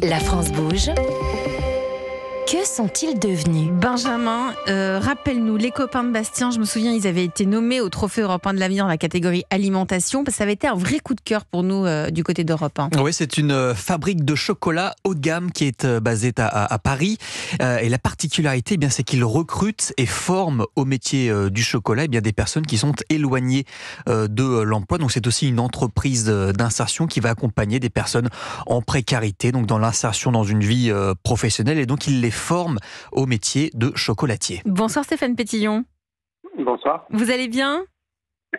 La France bouge. Que sont-ils devenus? Benjamin, rappelle-nous, les copains de Bastien, je me souviens, ils avaient été nommés au Trophée européen de l'avenir dans la catégorie alimentation, parce que ça avait été un vrai coup de cœur pour nous du côté d'Europe 1. Oui, c'est une fabrique de chocolat haut de gamme qui est basée à Paris. Et la particularité, c'est qu'ils recrutent et forment au métier du chocolat des personnes qui sont éloignées de l'emploi. Donc c'est aussi une entreprise d'insertion qui va accompagner des personnes en précarité, donc dans l'insertion dans une vie professionnelle. Et donc ils les forment au métier de chocolatier. Bonsoir Stéphane Pétillon. Bonsoir. Vous allez bien ?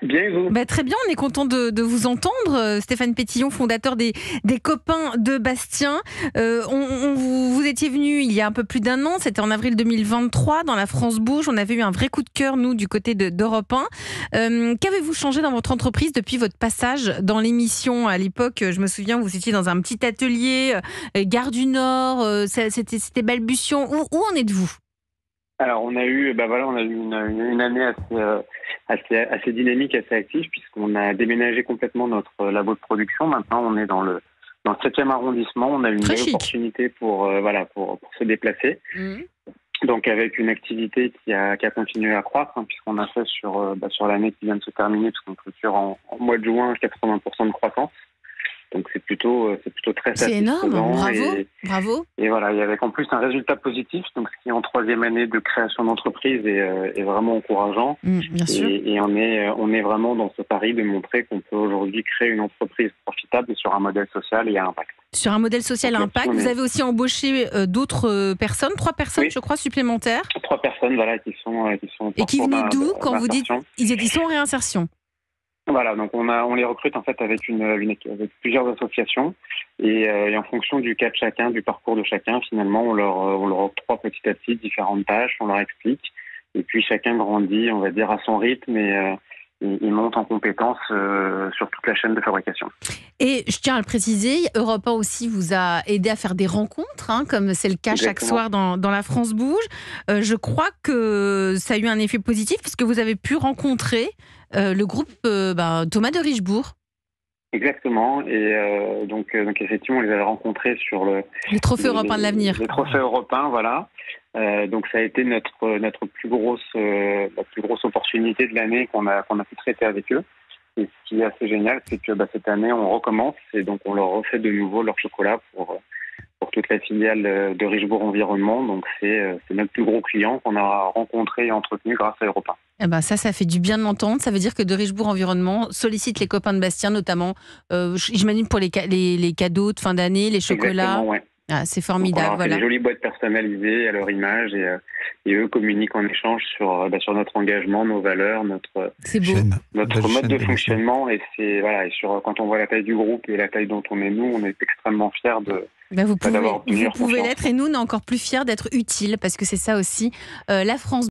Bien et vous ? Très bien, on est content de vous entendre. Stéphane Pétillon, fondateur des copains de Bastien. Vous étiez venu il y a un peu plus d'un an, c'était en avril 2023, dans la France bouge. On avait eu un vrai coup de cœur, nous, du côté d'Europe 1. Qu'avez-vous changé dans votre entreprise depuis votre passage dans l'émission ? À l'époque, je me souviens, vous étiez dans un petit atelier, Gare du Nord, c'était balbutiant. Où en êtes-vous ? Alors on a eu une année assez dynamique, assez active, puisqu'on a déménagé complètement notre labo de production. Maintenant on est dans le 7e arrondissement. On a eu une belle opportunité pour se déplacer. Donc avec une activité qui a continué à croître, puisqu'on a fait sur l'année qui vient de se terminer, puisqu'on clôture en mois de juin 80% de croissance. Donc c'est plutôt très satisfaisant. C'est énorme, bravo. Et voilà, il y avait en plus un résultat positif, donc ce qui en 3e année de création d'entreprise est vraiment encourageant. Bien sûr. Et on est vraiment dans ce pari de montrer qu'on peut aujourd'hui créer une entreprise profitable sur un modèle social et à impact. Sur un modèle social à impact, vous avez aussi embauché d'autres personnes, 3 personnes, je crois, supplémentaires. 3 personnes, qui sont et qui venaient d'où quand vous dites ils sont en réinsertion? Voilà, donc on les recrute en fait avec avec plusieurs associations et en fonction du cas de chacun, du parcours de chacun, finalement on leur octroie petit à petit différentes tâches, on leur explique et puis chacun grandit, on va dire à son rythme et il monte en compétences sur toute la chaîne de fabrication. Et je tiens à le préciser, Europe 1 aussi vous a aidé à faire des rencontres, comme c'est le cas chaque soir dans la France bouge. Je crois que ça a eu un effet positif parce que vous avez pu rencontrer le groupe Thomas de Richebourg. Exactement, et donc effectivement, on les avait rencontrés sur les trophées européens de l'avenir. Les trophées européens, voilà. Donc ça a été notre plus grosse opportunité de l'année qu'on a pu traiter avec eux. Et ce qui est assez génial, c'est que cette année, on recommence et donc on leur refait de nouveau leur chocolat pour toute la filiale de Richebourg Environnement. Donc c'est notre plus gros client qu'on a rencontré et entretenu grâce à Europe 1. Ça fait du bien de l'entendre. Ça veut dire que de Richebourg Environnement sollicite les copains de Bastien, notamment, j'imagine pour les cadeaux de fin d'année, les chocolats. Exactement, ouais. C'est formidable. Voilà. Des jolies boîtes personnalisées à leur image et eux communiquent en échange sur notre engagement, nos valeurs, notre mode de fonctionnement. Et quand on voit la taille du groupe et la taille dont on est nous, on est extrêmement fiers vous pouvez l'être et nous on est encore plus fiers d'être utiles parce que c'est ça aussi la France.